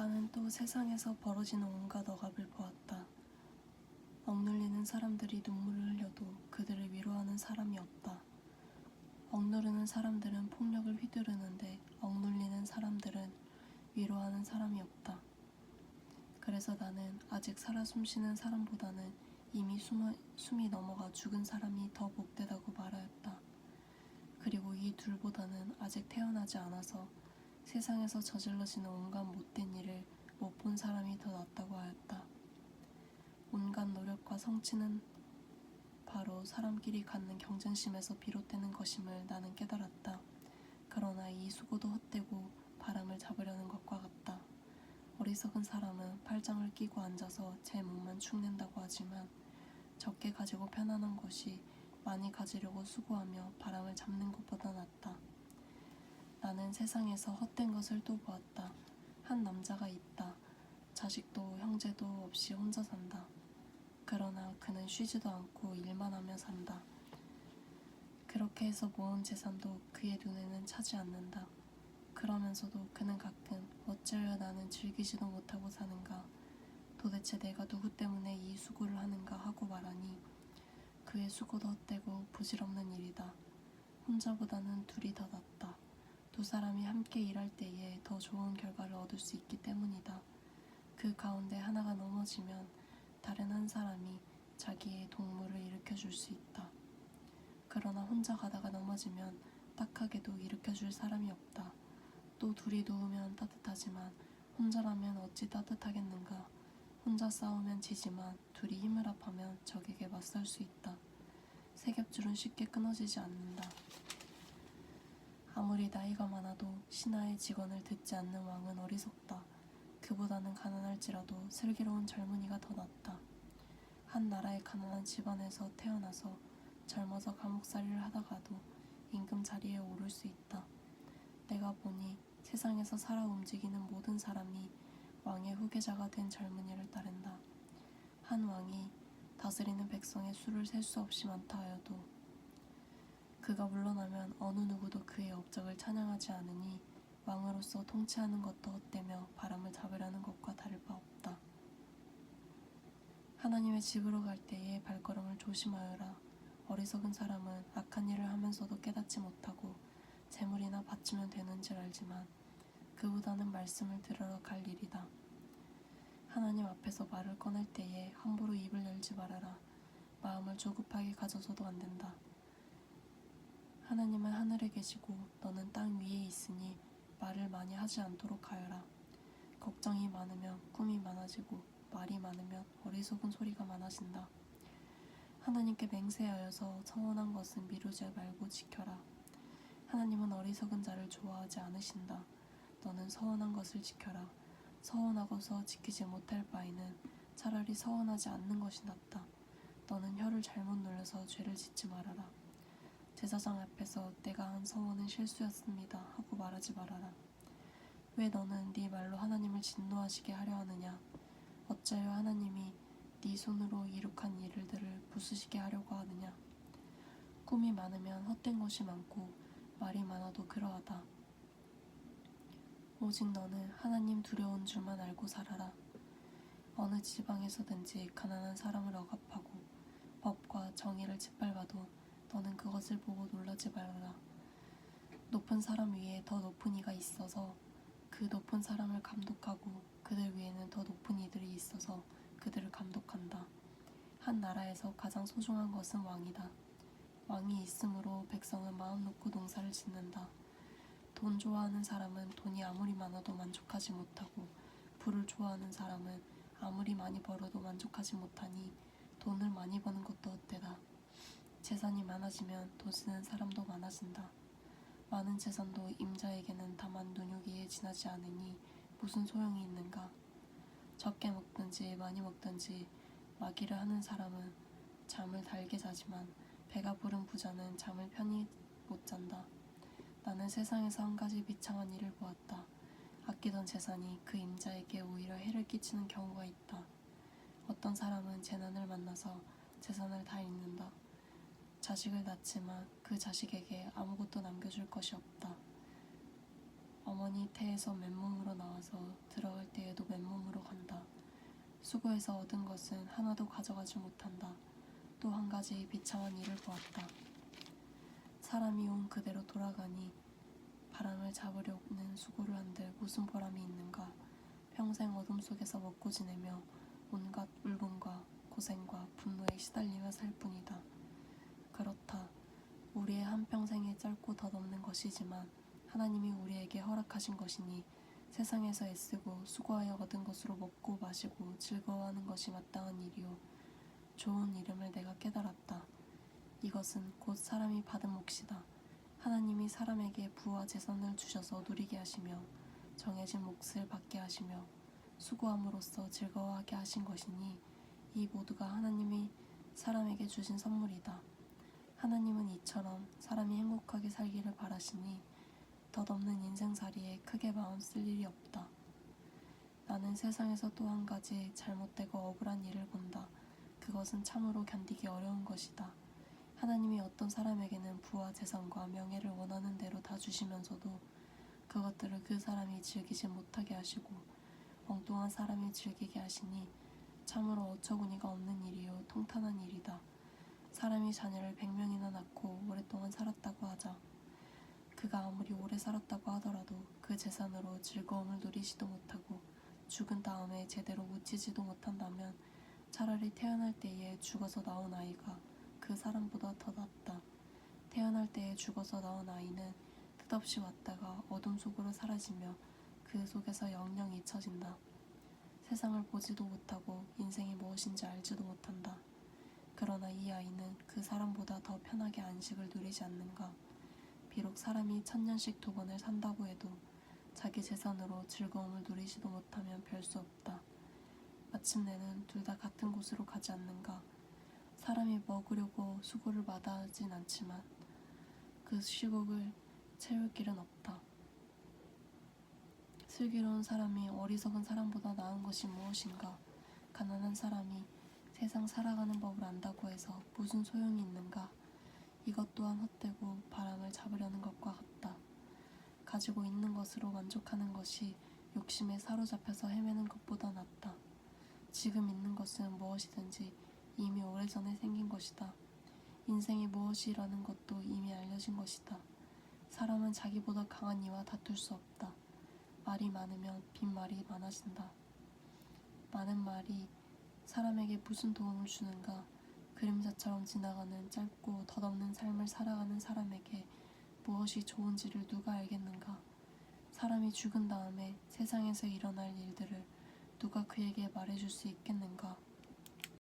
나는 또 세상에서 벌어지는 온갖 억압을 보았다. 억눌리는 사람들이 눈물을 흘려도 그들을 위로하는 사람이 없다. 억누르는 사람들은 폭력을 휘두르는데 억눌리는 사람들은 위로하는 사람이 없다. 그래서 나는 아직 살아 숨쉬는 사람보다는 이미 숨이 넘어가 죽은 사람이 더 복되다고 말하였다. 그리고 이 둘보다는 아직 태어나지 않아서 세상에서 저질러지는 온갖 못된 일을 못 본 사람이 더 낫다고 하였다. 온갖 노력과 성취는 바로 사람끼리 갖는 경쟁심에서 비롯되는 것임을 나는 깨달았다. 그러나 이 수고도 헛되고 바람을 잡으려는 것과 같다. 어리석은 사람은 팔짱을 끼고 앉아서 제 몸만 축낸다고 하지만 적게 가지고 편안한 것이 많이 가지려고 수고하며 바람을 잡는 것보다 낫다. 나는 세상에서 헛된 것을 또 보았다. 한 남자가 있다. 자식도 형제도 없이 혼자 산다. 그러나 그는 쉬지도 않고 일만 하며 산다. 그렇게 해서 모은 재산도 그의 눈에는 차지 않는다. 그러면서도 그는 가끔 어찌하여 나는 즐기지도 못하고 사는가, 도대체 내가 누구 때문에 이 수고를 하는가 하고 말하니 그의 수고도 헛되고 부질없는 일이다. 혼자보다는 둘이 더 낫다. 두 사람이 함께 일할 때에 더 좋은 결과를 얻을 수 있기 때문이다. 그 가운데 하나가 넘어지면 다른 한 사람이 자기의 동무를 일으켜줄 수 있다. 그러나 혼자 가다가 넘어지면 딱하게도 일으켜줄 사람이 없다. 또 둘이 누우면 따뜻하지만 혼자라면 어찌 따뜻하겠는가. 혼자 싸우면 지지만 둘이 힘을 합하면 적에게 맞설 수 있다. 세 겹줄은 쉽게 끊어지지 않는다. 아무리 나이가 많아도 신하의 직언을 듣지 않는 왕은 어리석다. 그보다는 가난할지라도 슬기로운 젊은이가 더 낫다. 한 나라의 가난한 집안에서 태어나서 젊어서 감옥살이를 하다가도 임금 자리에 오를 수 있다. 내가 보니 세상에서 살아 움직이는 모든 사람이 왕의 후계자가 된 젊은이를 따른다. 한 왕이 다스리는 백성의 수를 셀 수 없이 많다 하여도 그가 물러나면 어느 누구도 그의 업적을 찬양하지 않으니 왕으로서 통치하는 것도 헛되며 바람을 잡으려는 것과 다를 바 없다. 하나님의 집으로 갈 때에 발걸음을 조심하여라. 어리석은 사람은 악한 일을 하면서도 깨닫지 못하고 재물이나 바치면 되는 줄 알지만 그보다는 말씀을 들으러 갈 일이다. 하나님 앞에서 말을 꺼낼 때에 함부로 입을 열지 말아라. 마음을 조급하게 가져서도 안 된다. 하나님은 하늘에 계시고 너는 땅 위에 있으니 말을 많이 하지 않도록 하여라. 걱정이 많으면 꿈이 많아지고 말이 많으면 어리석은 소리가 많아진다. 하나님께 맹세하여서 서원한 것은 미루지 말고 지켜라. 하나님은 어리석은 자를 좋아하지 않으신다. 너는 서원한 것을 지켜라. 서원하고서 지키지 못할 바에는 차라리 서원하지 않는 것이 낫다. 너는 혀를 잘못 눌러서 죄를 짓지 말아라. 제사장 앞에서 내가 한 서원은 실수였습니다 하고 말하지 말아라. 왜 너는 네 말로 하나님을 진노하시게 하려 하느냐. 어찌하여 하나님이 네 손으로 이룩한 일들을 부수시게 하려고 하느냐. 꿈이 많으면 헛된 것이 많고 말이 많아도 그러하다. 오직 너는 하나님 두려운 줄만 알고 살아라. 어느 지방에서든지 가난한 사람을 억압하고 법과 정의를 짓밟아도 너는 그것을 보고 놀라지 말아라. 높은 사람 위에 더 높은 이가 있어서 그 높은 사람을 감독하고 그들 위에는 더 높은 이들이 있어서 그들을 감독한다. 한 나라에서 가장 소중한 것은 왕이다. 왕이 있으므로 백성은 마음 놓고 농사를 짓는다. 돈 좋아하는 사람은 돈이 아무리 많아도 만족하지 못하고 부를 좋아하는 사람은 아무리 많이 벌어도 만족하지 못하니 돈을 많이 버는 것도 헛되다. 재산이 많아지면 돈 쓰는 사람도 많아진다. 많은 재산도 임자에게는 다만 눈요기에 지나지 않으니 무슨 소용이 있는가. 적게 먹든지 많이 먹든지 마기를 하는 사람은 잠을 달게 자지만 배가 부른 부자는 잠을 편히 못 잔다. 나는 세상에서 한 가지 비참한 일을 보았다. 아끼던 재산이 그 임자에게 오히려 해를 끼치는 경우가 있다. 어떤 사람은 재난을 만나서 재산을 다 잃는다. 자식을 낳지만 그 자식에게 아무것도 남겨줄 것이 없다. 어머니 태에서 맨몸으로 나와서 나서 들어갈 때에도 맨몸으로 간다. 수고해서 얻은 것은 하나도 가져가지 못한다. 또 한 가지 비참한 일을 보았다. 사람이 온 그대로 돌아가니 바람을 잡으려는 수고를 한들 무슨 보람이 있는가. 평생 어둠 속에서 먹고 지내며 온갖 울분과 고생과 분노에 시달리며 살 뿐이다. 그렇다. 우리의 한평생이 짧고 덧없는 것이지만 하나님이 우리에게 허락하신 것이니 세상에서 애쓰고 수고하여 얻은 것으로 먹고 마시고 즐거워하는 것이 마땅한 일이요 좋은 이름을 내가 깨달았다. 이것은 곧 사람이 받은 몫이다. 하나님이 사람에게 부와 재산을 주셔서 누리게 하시며 정해진 몫을 받게 하시며 수고함으로써 즐거워하게 하신 것이니 이 모두가 하나님이 사람에게 주신 선물이다. 하나님은 이처럼 사람이 행복하게 살기를 바라시니 덧없는 인생살이에 크게 마음 쓸 일이 없다. 나는 세상에서 또 한 가지 잘못되고 억울한 일을 본다. 그것은 참으로 견디기 어려운 것이다. 하나님이 어떤 사람에게는 부와 재산과 명예를 원하는 대로 다 주시면서도 그것들을 그 사람이 즐기지 못하게 하시고 엉뚱한 사람이 즐기게 하시니 참으로 어처구니가 없는 일이요 통탄한 일이다. 사람이 자녀를 100명이나 낳고 오랫동안 살았다고 하자. 그가 아무리 오래 살았다고 하더라도 그 재산으로 즐거움을 누리지도 못하고 죽은 다음에 제대로 묻히지도 못한다면 차라리 태어날 때에 죽어서 나온 아이가 그 사람보다 더 낫다. 태어날 때에 죽어서 나온 아이는 뜻없이 왔다가 어둠 속으로 사라지며 그 속에서 영영 잊혀진다. 세상을 보지도 못하고 인생이 무엇인지 알지도 못한다. 그러나 이 아이는 그 사람보다 더 편하게 안식을 누리지 않는가. 비록 사람이 1000년씩 2번을 산다고 해도 자기 재산으로 즐거움을 누리지도 못하면 별 수 없다. 마침내는 둘 다 같은 곳으로 가지 않는가. 사람이 먹으려고 수고를 마다하진 않지만 그 시국을 채울 길은 없다. 슬기로운 사람이 어리석은 사람보다 나은 것이 무엇인가. 가난한 사람이 세상 살아가는 법을 안다고 해서 무슨 소용이 있는가. 이것 또한 헛되고 바람을 잡으려는 것과 같다. 가지고 있는 것으로 만족하는 것이 욕심에 사로잡혀서 헤매는 것보다 낫다. 지금 있는 것은 무엇이든지 이미 오래전에 생긴 것이다. 인생이 무엇이라는 것도 이미 알려진 것이다. 사람은 자기보다 강한 이와 다툴 수 없다. 말이 많으면 빈말이 많아진다. 많은 말이 사람에게 무슨 도움을 주는가. 그림자처럼 지나가는 짧고 덧없는 삶을 살아가는 사람에게 무엇이 좋은지를 누가 알겠는가. 사람이 죽은 다음에 세상에서 일어날 일들을 누가 그에게 말해줄 수 있겠는가.